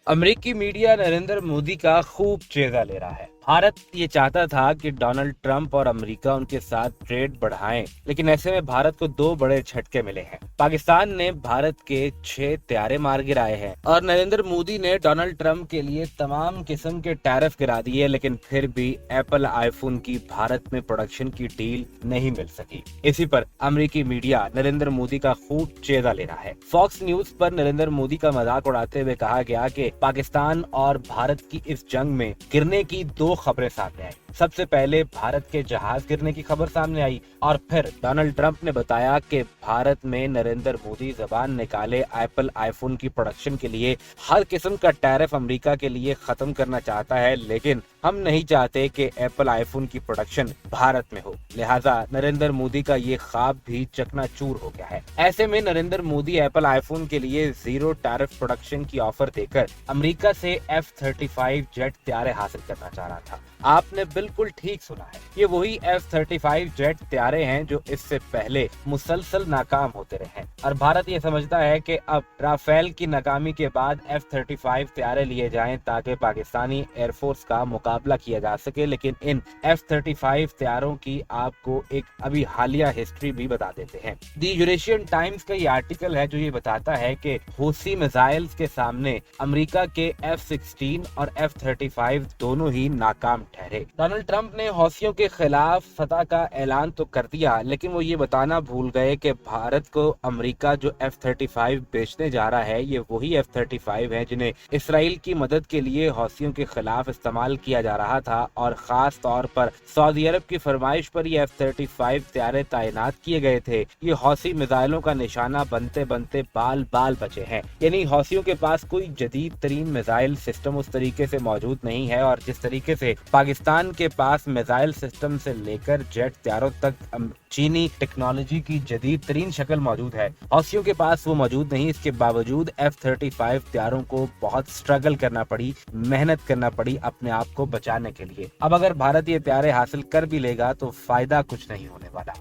अमेरिकी मीडिया नरेंद्र मोदी का खूब जायजा ले रहा है। भारत ये चाहता था कि डोनाल्ड ट्रंप और अमेरिका उनके साथ ट्रेड बढ़ाएं, लेकिन ऐसे में भारत को दो बड़े झटके मिले हैं। पाकिस्तान ने भारत के 6 त्यारे मार गिराए हैं और नरेंद्र मोदी ने डोनाल्ड ट्रंप के लिए तमाम किस्म के टैरिफ गिरा दिए, लेकिन फिर भी एप्पल आईफोन की भारत में प्रोडक्शन की डील नहीं मिल सकी। इसी पर अमेरिकी मीडिया नरेंद्र मोदी का खूब जायजा ले रहा है। फॉक्स न्यूज पर नरेंद्र मोदी का मजाक उड़ाते हुए कहा गया कि पाकिस्तान और भारत की इस जंग में गिरने की दो खबरें सामने आई। सबसे पहले भारत के जहाज गिरने की खबर सामने आई और फिर डोनाल्ड ट्रंप ने बताया कि भारत में नरेंद्र मोदी जबान निकाले एप्पल आईफोन की प्रोडक्शन के लिए हर किस्म का टैरिफ अमेरिका के लिए खत्म करना चाहता है, लेकिन हम नहीं चाहते कि एप्पल आईफोन की प्रोडक्शन भारत में हो। लिहाजा नरेंद्र मोदी का ये ख्वाब भी चकनाचूर हो गया है। ऐसे में नरेंद्र मोदी एप्पल आईफोन के लिए जीरो टैरिफ प्रोडक्शन की ऑफर देकर अमेरिका से F-35 जेट त्यारे हासिल करना चाह रहा था। आपने बिल्कुल ठीक सुना है, ये वही F-35 जेट त्यारे हैं जो इससे पहले मुसलसल नाकाम होते रहे हैं और भारत ये समझता है कि अब राफेल की नाकामी के बाद F-35 त्यारे लिए जाएं ताकि पाकिस्तानी एयरफोर्स का मुकाबला किया जा सके। लेकिन इन F-35 त्यारों की आपको एक अभी हालिया हिस्ट्री भी बता देते हैं। दी यूरेशियन टाइम्स का ये आर्टिकल है जो ये बताता है कि हूसी मिसाइल्स के सामने अमेरिका के F-16 और F-35 दोनों ही नाकाम ठहरे। डोनाल्ड ट्रंप ने हौसियों के खिलाफ फतह का ऐलान तो कर दिया, लेकिन वो ये बताना भूल गए कि भारत को अमेरिका जो F-35 बेचने जा रहा है ये वही F-35 है जिन्हें इसराइल की मदद के लिए हौसियों के खिलाफ इस्तेमाल किया जा रहा था और खास तौर पर सऊदी अरब की फरमाइश पर ये F-35 त्यारे तैनात किए गए थे। ये हौसी मिसाइलों का निशाना बनते बनते बाल बाल बचे हैं। यानी हौसियों के पास कोई जदीद तरीन मिसाइल सिस्टम उस तरीके से मौजूद नहीं है और जिस तरीके से पाकिस्तान के पास मिसाइल सिस्टम से लेकर जेट त्यारों तक चीनी टेक्नोलॉजी की जदीद तरीन शक्ल मौजूद है, हौसियों के पास वो मौजूद नहीं। इसके बावजूद F-35 त्यारों को बहुत स्ट्रगल करना पड़ी, मेहनत करना पड़ी अपने आप को बचाने के लिए। अब अगर भारत ये त्यारे हासिल कर भी लेगा तो फायदा कुछ नहीं होने वाला।